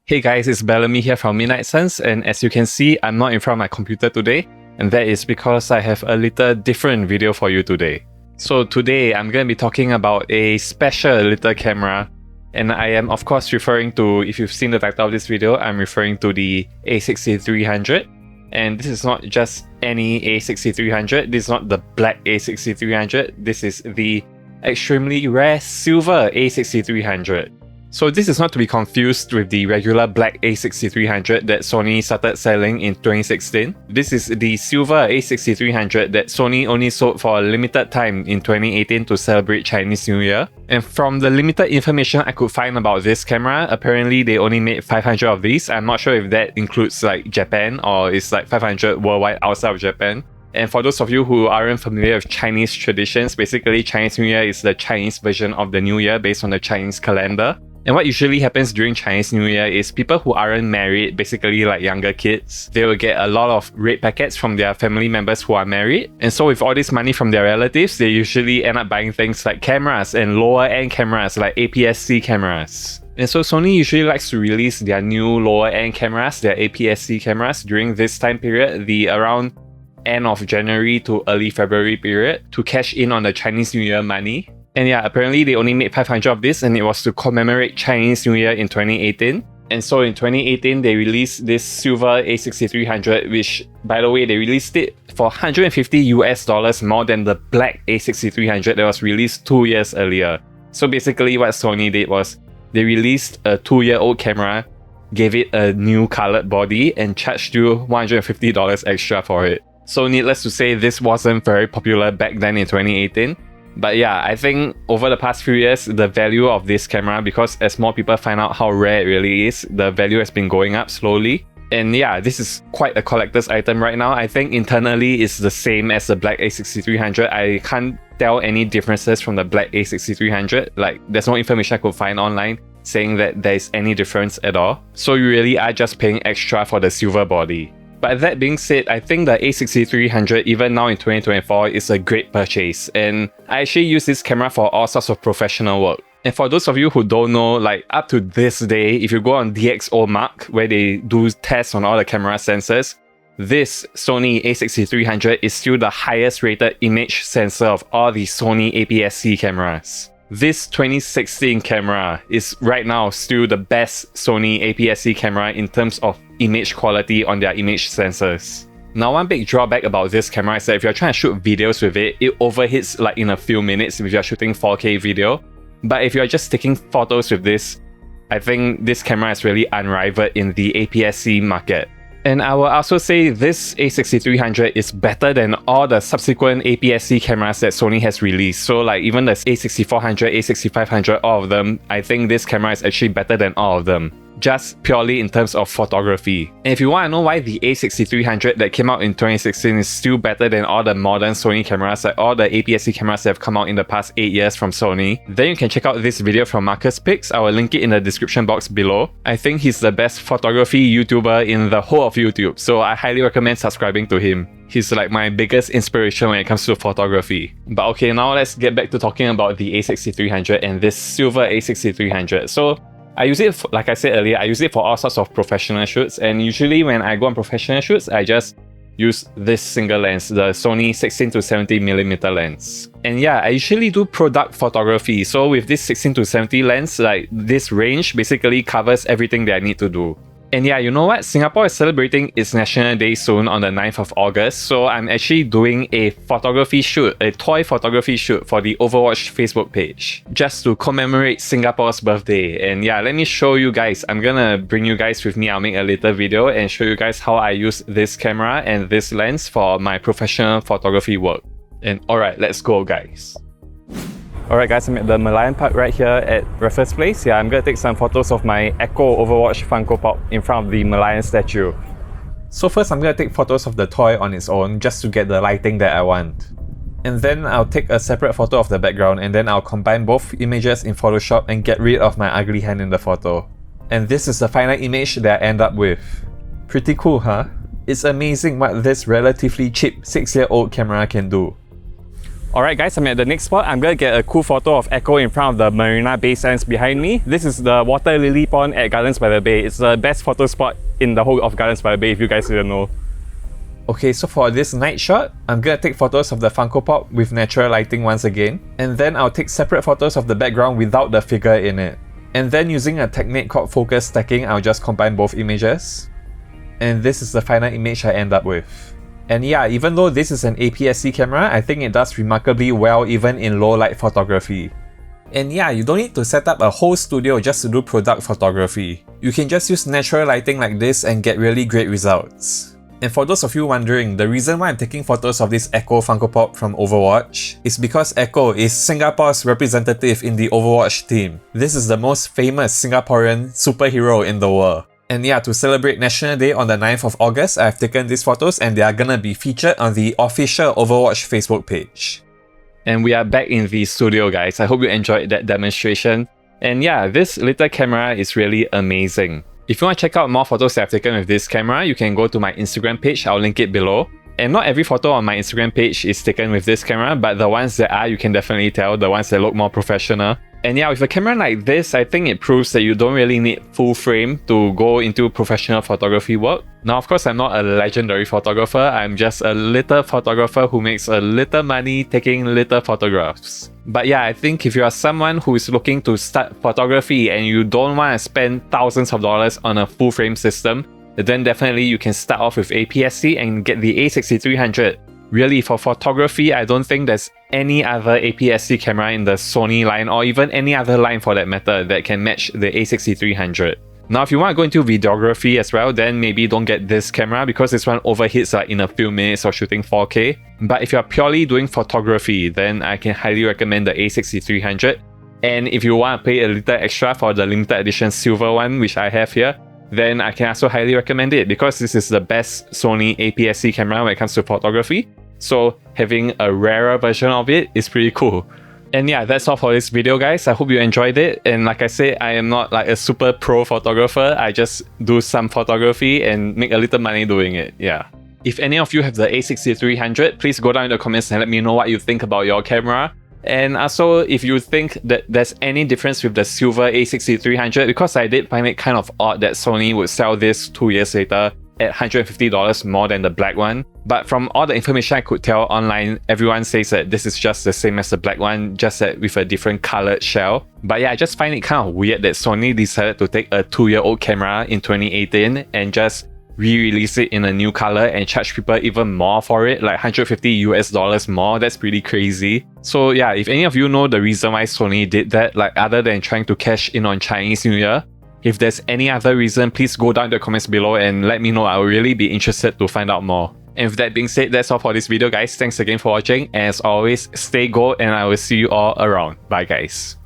Hey guys, it's Bellamy here from Midnight Suns, and as you can see, I'm not in front of my computer today, and that is because I have a little different video for you today. So today, I'm going to be talking about a special little camera, and I am of course referring to, if you've seen the title of this video, I'm referring to the a6300. And this is not just any a6300, this is not the black a6300, this is the extremely rare silver a6300. So this is not to be confused with the regular black a6300 that Sony started selling in 2016. This is the silver a6300 that Sony only sold for a limited time in 2018 to celebrate Chinese New Year. And from the limited information I could find about this camera, apparently they only made 500 of these. I'm not sure if that includes like Japan or it's like 500 worldwide outside of Japan. And for those of you who aren't familiar with Chinese traditions, basically Chinese New Year is the Chinese version of the New Year based on the Chinese calendar. And what usually happens during Chinese New Year is people who aren't married, basically like younger kids, they will get a lot of red packets from their family members who are married. And so with all this money from their relatives, they usually end up buying things like cameras and lower end cameras like APS-C cameras. And so Sony usually likes to release their new lower end cameras, their APS-C cameras, during this time period, the around end of January to early February period, to cash in on the Chinese New Year money. And yeah, apparently they only made 500 of this, and it was to commemorate Chinese New Year in 2018. And so in 2018, they released this silver a6300, which, by the way, they released it for $150 more than the black a6300 that was released 2 years earlier. So basically what Sony did was, they released a 2-year-old camera, gave it a new colored body, and charged you $150 extra for it. So needless to say, this wasn't very popular back then in 2018. But yeah, I think over the past few years, the value of this camera, because as more people find out how rare it really is, the value has been going up slowly. And yeah, this is quite a collector's item right now. I think internally it's the same as the black a6300. I can't tell any differences from the black a6300. Like, there's no information I could find online saying that there's any difference at all. So you really are just paying extra for the silver body. But that being said, I think the a6300, even now in 2024, is a great purchase. And I actually use this camera for all sorts of professional work. And for those of you who don't know, like up to this day, if you go on DxOMark, where they do tests on all the camera sensors, this Sony a6300 is still the highest rated image sensor of all the Sony APS-C cameras. This 2016 camera is right now still the best Sony APS-C camera in terms of image quality on their image sensors. Now, one big drawback about this camera is that if you're trying to shoot videos with it, it overheats like in a few minutes if you're shooting 4K video. But if you're just taking photos with this, I think this camera is really unrivaled in the APS-C market. And I will also say this a6300 is better than all the subsequent APS-C cameras that Sony has released. So like even the a6400, a6500, all of them, I think this camera is actually better than all of them, just purely in terms of photography. And if you want to know why the a6300 that came out in 2016 is still better than all the modern Sony cameras, like all the APS-C cameras that have come out in the past 8 years from Sony, then you can check out this video from Marcus Picks. I will link it in the description box below. I think he's the best photography YouTuber in the whole of YouTube, so I highly recommend subscribing to him. He's like my biggest inspiration when it comes to photography. But okay, now let's get back to talking about the a6300 and this silver a6300. So I use it, like I said earlier, I use it for all sorts of professional shoots, and usually when I go on professional shoots, I just use this single lens, the Sony 16 to 70mm lens. And yeah, I usually do product photography, so with this 16 to 70 lens, like this range basically covers everything that I need to do. And yeah, you know what? Singapore is celebrating its National Day soon on the 9th of August, so I'm actually doing a photography shoot, a toy photography shoot for the Overwatch Facebook page, just to commemorate Singapore's birthday. And yeah, let me show you guys. I'm gonna bring you guys with me. I'll make a little video and show you guys how I use this camera and this lens for my professional photography work. And alright, let's go guys. Alright guys, I'm at the Merlion Park right here at Raffles Place. Yeah, I'm gonna take some photos of my Echo Overwatch Funko Pop in front of the Merlion statue. So first I'm gonna take photos of the toy on its own just to get the lighting that I want. And then I'll take a separate photo of the background, and then I'll combine both images in Photoshop and get rid of my ugly hand in the photo. And this is the final image that I end up with. Pretty cool, huh? It's amazing what this relatively cheap 6-year-old camera can do. Alright guys, I'm at the next spot. I'm gonna get a cool photo of Echo in front of the Marina Bay Sands behind me. This is the Water Lily Pond at Gardens by the Bay. It's the best photo spot in the whole of Gardens by the Bay if you guys didn't know. Okay, so for this night shot, I'm gonna take photos of the Funko Pop with natural lighting once again. And then I'll take separate photos of the background without the figure in it. And then using a technique called focus stacking, I'll just combine both images. And this is the final image I end up with. And yeah, even though this is an APS-C camera, I think it does remarkably well even in low light photography. And yeah, you don't need to set up a whole studio just to do product photography. You can just use natural lighting like this and get really great results. And for those of you wondering, the reason why I'm taking photos of this Echo Funko Pop from Overwatch is because Echo is Singapore's representative in the Overwatch team. This is the most famous Singaporean superhero in the world. And yeah, to celebrate National Day on the 9th of August, I've taken these photos and they are gonna be featured on the official Overwatch Facebook page. And we are back in the studio guys. I hope you enjoyed that demonstration. And yeah, this little camera is really amazing. If you want to check out more photos that I've taken with this camera, you can go to my Instagram page, I'll link it below. And not every photo on my Instagram page is taken with this camera, but the ones that are, you can definitely tell, the ones that look more professional. And yeah, with a camera like this, I think it proves that you don't really need full frame to go into professional photography work. Now, of course, I'm not a legendary photographer. I'm just a little photographer who makes a little money taking little photographs. But yeah, I think if you are someone who is looking to start photography and you don't want to spend thousands of dollars on a full frame system, then definitely you can start off with APS-C and get the a6300. Really, for photography, I don't think there's any other APS-C camera in the Sony line or even any other line for that matter that can match the a6300. Now, if you want to go into videography as well, then maybe don't get this camera because this one overheats like in a few minutes of shooting 4K. But if you're purely doing photography, then I can highly recommend the a6300. And if you want to pay a little extra for the limited edition silver one, which I have here, then I can also highly recommend it because this is the best Sony APS-C camera when it comes to photography. So having a rarer version of it is pretty cool. And yeah, that's all for this video guys. I hope you enjoyed it. And like I said, I am not like a super pro photographer. I just do some photography and make a little money doing it. Yeah. If any of you have the a6300, please go down in the comments and let me know what you think about your camera. And also, if you think that there's any difference with the silver a6300, because I did find it kind of odd that Sony would sell this 2 years later at $150 more than the black one. But from all the information I could tell online, everyone says that this is just the same as the black one, just that with a different colored shell. But yeah, I just find it kind of weird that Sony decided to take a 2-year-old camera in 2018 and just re-release it in a new color and charge people even more for it, like $150 more. That's pretty crazy. So yeah, if any of you know the reason why Sony did that, like other than trying to cash in on Chinese New Year, if there's any other reason, please go down in the comments below and let me know. I will really be interested to find out more. And with that being said, that's all for this video guys. Thanks again for watching. As always, stay gold and I will see you all around. Bye guys.